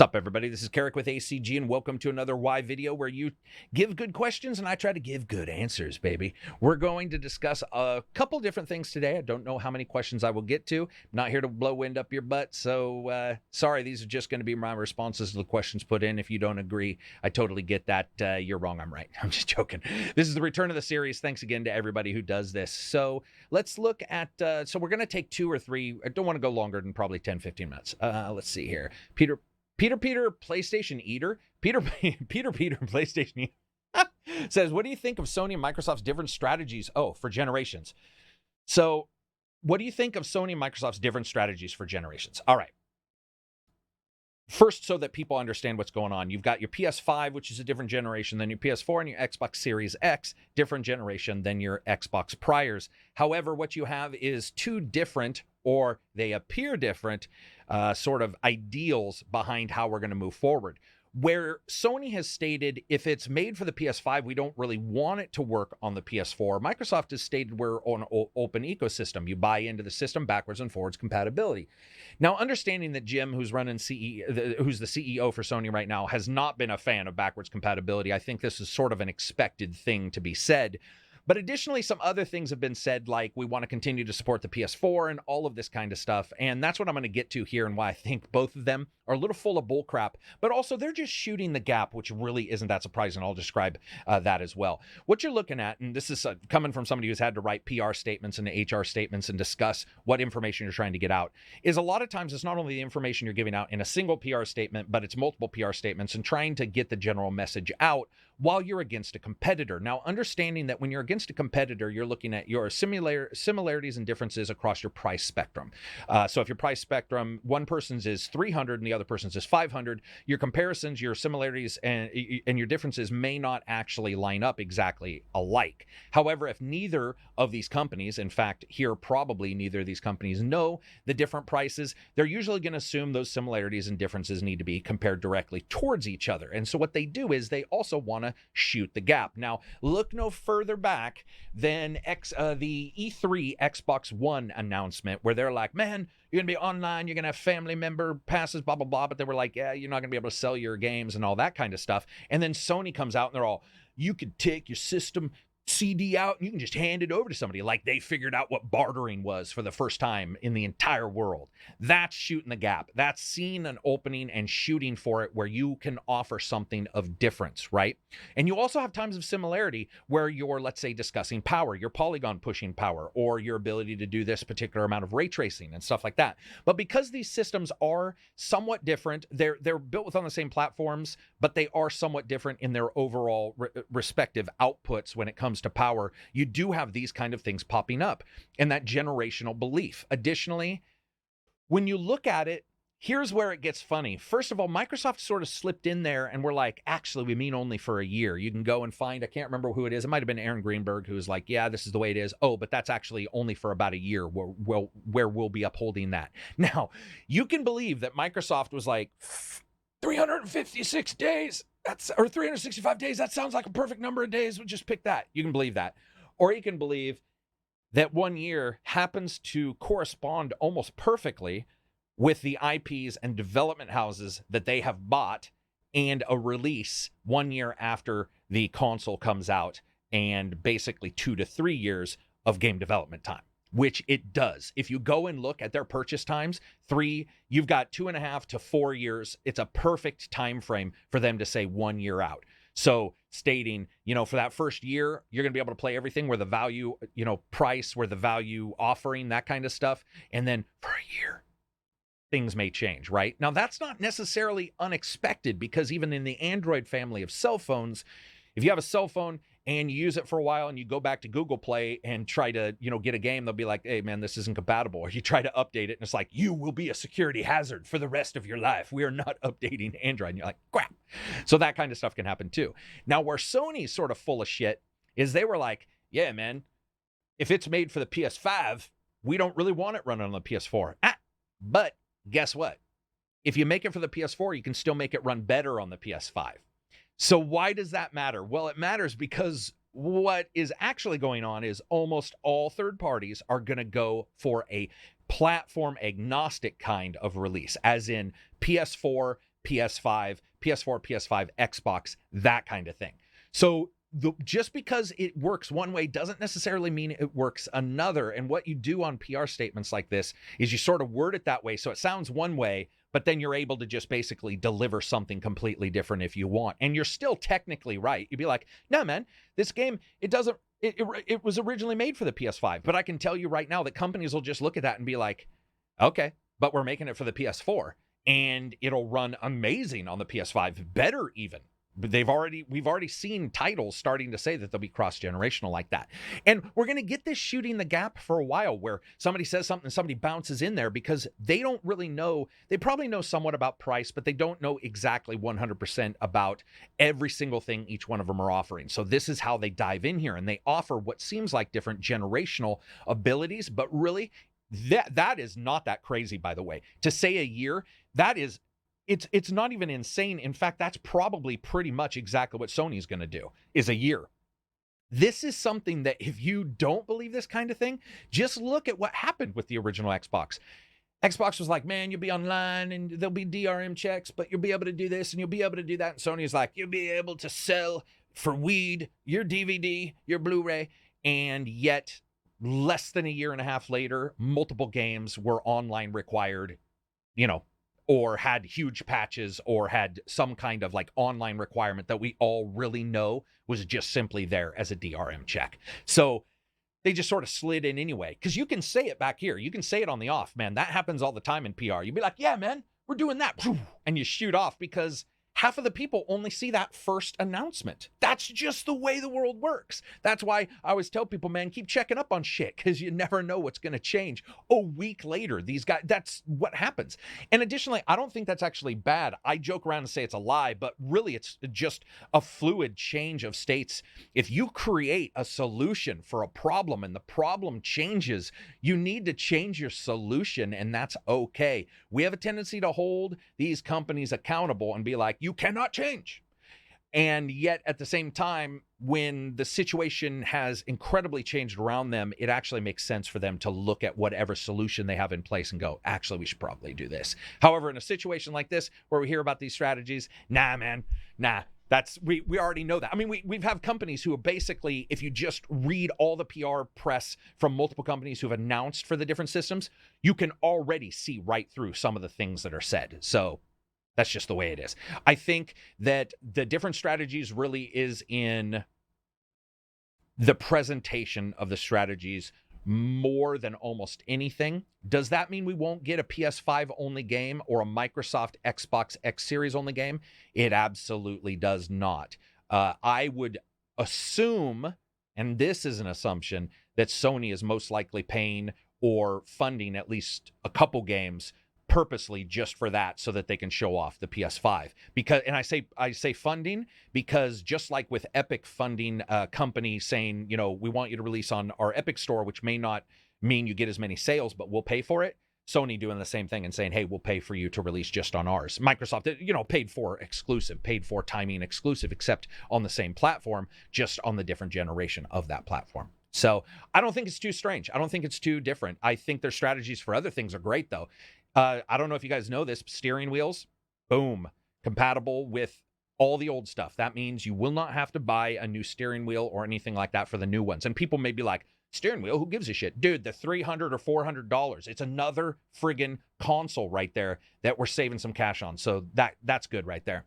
Sup, everybody? This is Karak with ACG, and welcome to another Why video where you give good questions and I try to give good answers, baby. We're going to discuss a couple different things today. I don't know how many questions I will get to. I'm not here to blow wind up your butt, so sorry, these are just going to be my responses to the questions put in. If you don't agree, I totally get that. You're wrong, I'm right. I'm just joking. This is the return of the series. Thanks again to everybody who does this. So let's look at, so we're going to take two or three. I don't want to go longer than probably 10, 15 minutes. Let's see here. Peter, PlayStation Eater. Peter, PlayStation Eater says, what do you think of Sony and Microsoft's different strategies? Oh, for generations. So what do you think of Sony and Microsoft's different strategies for generations? All right. First, so that people understand what's going on, you've got your PS5, which is a different generation than your PS4, and your Xbox Series X, different generation than your Xbox priors. However, what you have is two different, or they appear different, sort of ideals behind how we're going to move forward. Where Sony has stated, if it's made for the PS5, we don't really want it to work on the PS4. Microsoft has stated we're on an open ecosystem. You buy into the system backwards and forwards compatibility. Now, understanding that Jim, who's running who's the CEO for Sony right now, has not been a fan of backwards compatibility, I think this is sort of an expected thing to be said. But additionally, some other things have been said, like we want to continue to support the PS4 and all of this kind of stuff. And that's what I'm going to get to here, and why I think both of them are a little full of bullcrap, but also they're just shooting the gap, which really isn't that surprising. I'll describe that as well. What you're looking at, and this is coming from somebody who's had to write PR statements and HR statements and discuss what information you're trying to get out, is a lot of times it's not only the information you're giving out in a single PR statement, but it's multiple PR statements and trying to get the general message out while you're against a competitor. Now, understanding that when you're against a competitor, you're looking at your similarities and differences across your price spectrum. So if your price spectrum, one person's is 300 and the other person's is 500, your comparisons, your similarities, and your differences may not actually line up exactly alike. However, if neither of these companies, in fact, here probably neither of these companies know the different prices, they're usually going to assume those similarities and differences need to be compared directly towards each other. And so what they do is they also want to shoot the gap. Now, look no further back than the E3 Xbox One announcement, where they're like, man, you're going to be online, you're going to have family member passes, blah, blah, blah. But they were like, yeah, you're not going to be able to sell your games and all that kind of stuff. And then Sony comes out and they're all, you could take your system CD out and you can just hand it over to somebody, like they figured out what bartering was for the first time in the entire world. That's shooting the gap. That's seeing an opening and shooting for it where you can offer something of difference, right? And you also have times of similarity where you're, let's say, discussing power, your polygon pushing power, or your ability to do this particular amount of ray tracing and stuff like that. But because these systems are somewhat different, they're built on the same platforms, but they are somewhat different in their overall respective outputs when it comes to power. You do have these kind of things popping up and that generational belief. Additionally, when you look at it, here's where it gets funny. First of all, Microsoft sort of slipped in there and we're like, actually, we mean only for a year. You can go and find, I can't remember who it is. It might have been Aaron Greenberg, who was like, yeah, this is the way it is. Oh, but that's actually only for about a year where we'll be upholding that. Now, you can believe that Microsoft was like, 356 days, or 365 days, that sounds like a perfect number of days. We'll just pick that. You can believe that. Or you can believe that 1 year happens to correspond almost perfectly with the IPs and development houses that they have bought and a release 1 year after the console comes out, and basically 2 to 3 years of game development time, which it does. If you go and look at their purchase times, you've got 2.5 to 4 years. It's a perfect time frame for them to say 1 year out. So stating, for that first year, you're going to be able to play everything where the value, price, where the value offering, that kind of stuff. And then for a year, things may change, right? Now, that's not necessarily unexpected, because even in the Android family of cell phones, if you have a cell phone and you use it for a while and you go back to Google Play and try to, get a game, they'll be like, hey, man, this isn't compatible. Or you try to update it and it's like, you will be a security hazard for the rest of your life. We are not updating Android. And you're like, crap. So that kind of stuff can happen too. Now, where Sony's sort of full of shit is they were like, yeah, man, if it's made for the PS5, we don't really want it running on the PS4. But guess what? If you make it for the PS4, you can still make it run better on the PS5. So why does that matter? Well, it matters because what is actually going on is almost all third parties are going to go for a platform agnostic kind of release, as in PS4, PS5, PS4, PS5, Xbox, that kind of thing. So just because it works one way doesn't necessarily mean it works another. And what you do on PR statements like this is you sort of word it that way so it sounds one way, but then you're able to just basically deliver something completely different if you want. And you're still technically right. You'd be like, no, man, this game, it was originally made for the PS5. But I can tell you right now that companies will just look at that and be like, okay, but we're making it for the PS4. And it'll run amazing on the PS5, better even. We've already seen titles starting to say that they'll be cross-generational like that. And we're going to get this shooting the gap for a while where somebody says something and somebody bounces in there because they don't really know. They probably know somewhat about price, but they don't know exactly 100% about every single thing each one of them are offering. So this is how they dive in here, and they offer what seems like different generational abilities, but really that is not that crazy, by the way. To say a year, that is... It's not even insane. In fact, that's probably pretty much exactly what Sony's going to do, is a year. This is something that if you don't believe this kind of thing, just look at what happened with the original Xbox. Xbox was like, man, you'll be online and there'll be DRM checks, but you'll be able to do this and you'll be able to do that. And Sony's like, you'll be able to sell for weed your DVD, your Blu-ray. And yet, less than a year and a half later, multiple games were online required, or had huge patches or had some kind of like online requirement that we all really know was just simply there as a DRM check. So they just sort of slid in anyway, because you can say it back here. You can say it on the off, man. That happens all the time in PR. You'd be like, yeah, man, we're doing that. And you shoot off because half of the people only see that first announcement. That's just the way the world works. That's why I always tell people, man, keep checking up on shit because you never know what's going to change. A week later, these guys, that's what happens. And additionally, I don't think that's actually bad. I joke around and say it's a lie, but really it's just a fluid change of states. If you create a solution for a problem and the problem changes, you need to change your solution, and that's okay. We have a tendency to hold these companies accountable and be like, you cannot change. And yet at the same time, when the situation has incredibly changed around them, it actually makes sense for them to look at whatever solution they have in place and go, actually, we should probably do this. However, in a situation like this, where we hear about these strategies, nah, man, nah. We already know that. I mean, we've have companies who are basically, if you just read all the PR press from multiple companies who have announced for the different systems, you can already see right through some of the things that are said. So that's just the way it is. I think that the different strategies really is in the presentation of the strategies more than almost anything. Does that mean we won't get a PS5 only game or a Microsoft Xbox X Series only game? It absolutely does not. I would assume, and this is an assumption, that Sony is most likely paying or funding at least a couple games purposely just for that, so that they can show off the PS5. Because, and I say funding because just like with Epic funding a company saying, we want you to release on our Epic store, which may not mean you get as many sales, but we'll pay for it. Sony doing the same thing and saying, hey, we'll pay for you to release just on ours. Microsoft, paid for exclusive, paid for timing exclusive, except on the same platform, just on the different generation of that platform. So I don't think it's too strange. I don't think it's too different. I think their strategies for other things are great, though. I don't know if you guys know this, steering wheels, boom, compatible with all the old stuff. That means you will not have to buy a new steering wheel or anything like that for the new ones. And people may be like, steering wheel, who gives a shit? Dude, the $300 or $400, it's another friggin' console right there that we're saving some cash on. So that's good right there.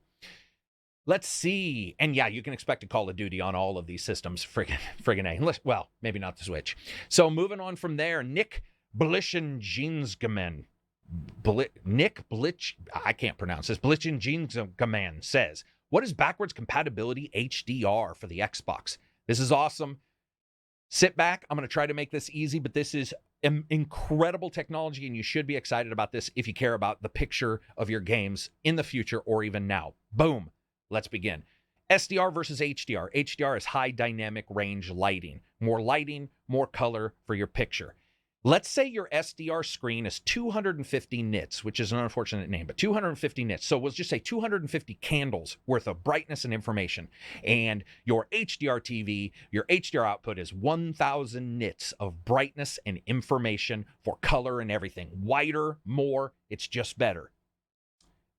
Let's see. And yeah, you can expect a Call of Duty on all of these systems. Friggin' A. Well, maybe not the Switch. So moving on from there, Nick Blichenjinsgamen. I can't pronounce this. Blichenjinsgamen says, what is backwards compatibility HDR for the Xbox? This is awesome. Sit back. I'm going to try to make this easy, but this is incredible technology, and you should be excited about this if you care about the picture of your games in the future or even now. Boom. Let's begin. SDR versus HDR. HDR is high dynamic range lighting. More lighting, more color for your picture. Let's say your SDR screen is 250 nits, which is an unfortunate name, but 250 nits. So we'll just say 250 candles worth of brightness and information. And your HDR TV, your HDR output is 1,000 nits of brightness and information for color and everything. Wider, more, it's just better.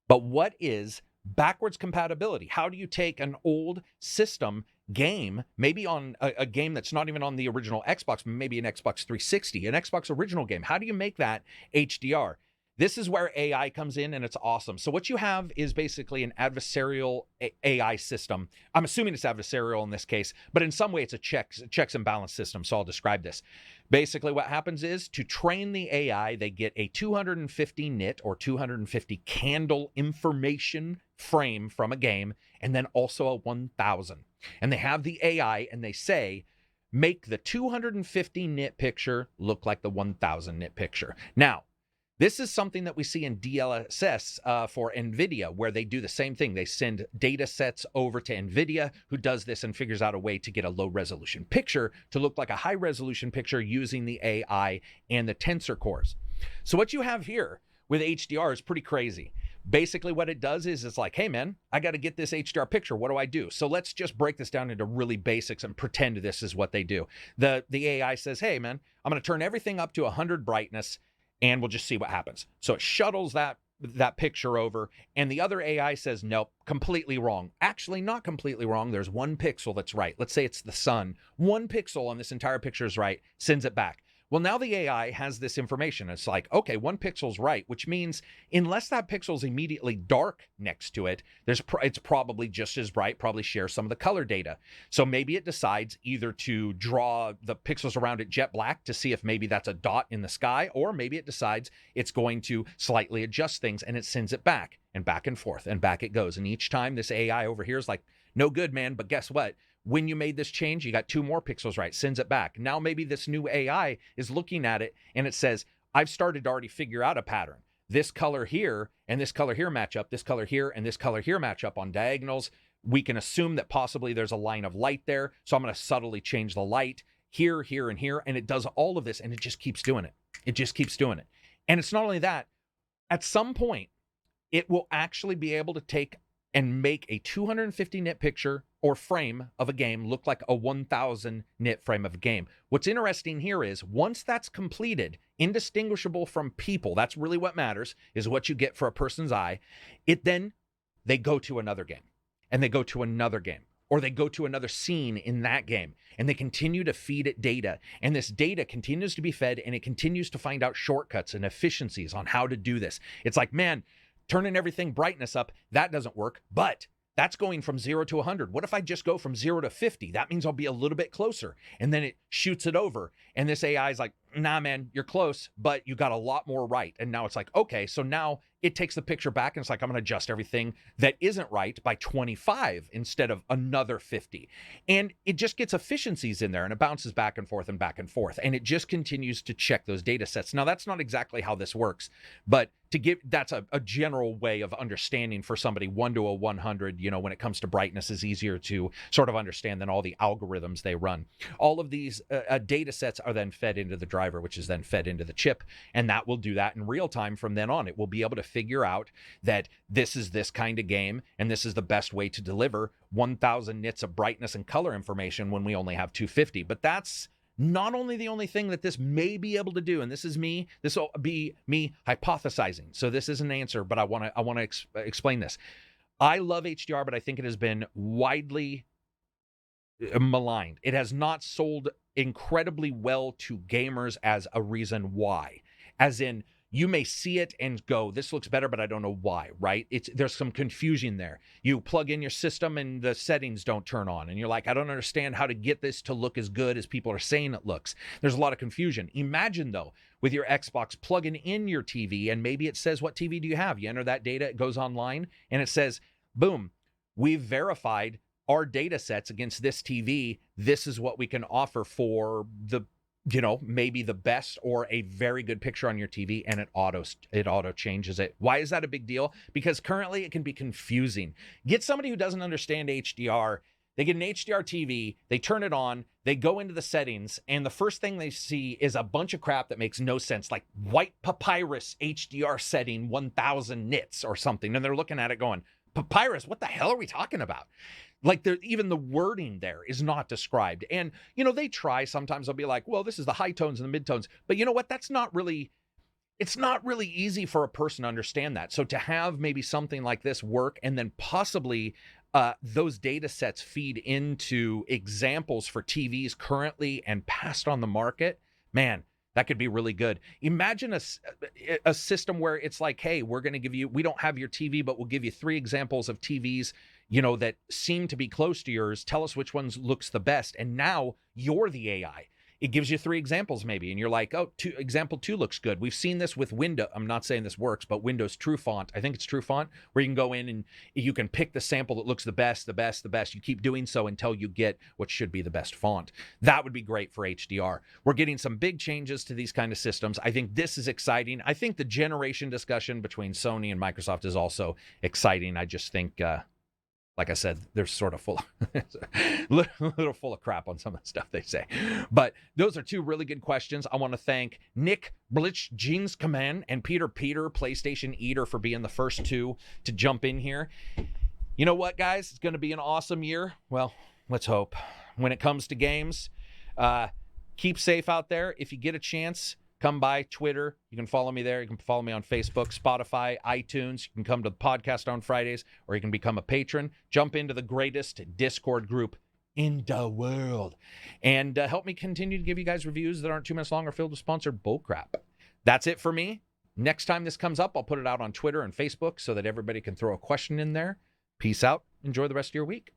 But what is backwards compatibility? How do you take an old system game, maybe on a game that's not even on the original Xbox, maybe an Xbox 360, an Xbox original game? How do you make that HDR? This is where AI comes in, and it's awesome. So what you have is basically an adversarial AI system. I'm assuming it's adversarial in this case, but in some way it's a checks and balance system. So I'll describe this. Basically what happens is, to train the AI, they get a 250 nit or 250 candle information frame from a game, and then also a 1000. And they have the AI and they say, make the 250 nit picture look like the 1000 nit picture. Now, this is something that we see in DLSS for NVIDIA, where they do the same thing. They send data sets over to NVIDIA, who does this and figures out a way to get a low resolution picture to look like a high resolution picture using the AI and the tensor cores. So what you have here with HDR is pretty crazy. Basically what it does is it's like, hey man, I got to get this HDR picture. What do I do? So let's just break this down into really basics and pretend this is what they do. The AI says, hey man, I'm going to turn everything up to 100 brightness, and we'll just see what happens. So it shuttles that picture over, and the other AI says, nope, completely wrong. Actually, not completely wrong. There's one pixel that's right. Let's say it's the sun. One pixel on this entire picture is right, sends it back. Well, now the AI has this information. It's like, okay, one pixel's right, which means unless that pixel's immediately dark next to it, it's probably just as bright, probably shares some of the color data. So maybe it decides either to draw the pixels around it jet black to see if maybe that's a dot in the sky, or maybe it decides it's going to slightly adjust things, and it sends it back and forth, and back it goes. And each time this AI over here is like, no good, man, but guess what? When you made this change, you got 2 more pixels right, sends it back. Now maybe this new AI is looking at it and it says, I've started to already figure out a pattern. This color here and this color here match up, this color here and this color here match up on diagonals. We can assume that possibly there's a line of light there. So I'm going to subtly change the light here, here, and here. And it does all of this, and it just keeps doing it. It just keeps doing it. And it's not only that, at some point, it will actually be able to take and make a 250 nit picture or frame of a game look like a 1000 nit frame of a game. What's interesting here is, once that's completed, indistinguishable from people, that's really what matters, is what you get for a person's eye, they go to another game, and they go to another game, or they go to another scene in that game, and they continue to feed it data. And this data continues to be fed, and it continues to find out shortcuts and efficiencies on how to do this. It's like, man, turning everything brightness up, that doesn't work, but that's going from 0 to 100. What if I just go from 0 to 50? That means I'll be a little bit closer. And then it shoots it over. And this AI is like, nah, man, you're close, but you got a lot more right. And now it's like, okay, so now it takes the picture back, and it's like, I'm going to adjust everything that isn't right by 25 instead of another 50. And it just gets efficiencies in there, and it bounces back and forth and back and forth. And it just continues to check those data sets. Now, that's not exactly how this works, but that's a general way of understanding for somebody. 1 to 100, when it comes to brightness, is easier to sort of understand than all the algorithms they run. All of these data sets are then fed into the driver, which is then fed into the chip, and that will do that in real time from then on. It will be able to figure out that this is this kind of game, and this is the best way to deliver 1000 nits of brightness and color information when we only have 250. But that's not only the only thing that this may be able to do, and this will be me hypothesizing. So this is an answer, but I want to explain this. I love HDR, but I think it has been widely maligned. It has not sold incredibly well to gamers as a reason why. As in, you may see it and go, this looks better, but I don't know why, right? There's some confusion there. You plug in your system and the settings don't turn on, and you're like, I don't understand how to get this to look as good as people are saying it looks. There's a lot of confusion. Imagine, though, with your Xbox, plugging in your TV, and maybe it says, what TV do you have? You enter that data, it goes online, and it says, boom, we've verified our data sets against this TV. This is what we can offer for maybe the best or a very good picture on your TV, and it auto changes it. Why is that a big deal? Because currently it can be confusing. Get somebody who doesn't understand HDR. They get an HDR TV, they turn it on, they go into the settings, and the first thing they see is a bunch of crap that makes no sense, like white papyrus HDR setting 1000 nits or something. And they're looking at it going, papyrus, what the hell are we talking about? Like, even the wording there is not described. And, they try, sometimes they'll be like, well, this is the high tones and the mid tones. But you know what? That's not really it's not really easy for a person to understand that. So to have maybe something like this work and then possibly those data sets feed into examples for TVs currently and past on the market, man, that could be really good. Imagine a system where it's like, hey, we're going to give you, we don't have your TV, but we'll give you 3 examples of TVs, that seem to be close to yours. Tell us which ones looks the best. And now you're the AI. It gives you 3 examples maybe, and you're like, oh, example 2 looks good. We've seen this with Windows. I'm not saying this works, but Windows True Font. I think it's True Font, where you can go in and you can pick the sample that looks the best, the best, the best. You keep doing so until you get what should be the best font. That would be great for HDR. We're getting some big changes to these kind of systems. I think this is exciting. I think the generation discussion between Sony and Microsoft is also exciting. I just think... like I said, they're sort of full, a little full of crap on some of the stuff they say. But those are 2 really good questions. I want to thank Nick Blitch, Jeans Command, and Peter, PlayStation Eater, for being the first 2 to jump in here. You know what, guys? It's going to be an awesome year. Well, let's hope. When it comes to games, keep safe out there. If you get a chance, come by Twitter. You can follow me there. You can follow me on Facebook, Spotify, iTunes. You can come to the podcast on Fridays, or you can become a patron. Jump into the greatest Discord group in the world. And help me continue to give you guys reviews that aren't 2 minutes long or filled with sponsored bullcrap. That's it for me. Next time this comes up, I'll put it out on Twitter and Facebook so that everybody can throw a question in there. Peace out. Enjoy the rest of your week.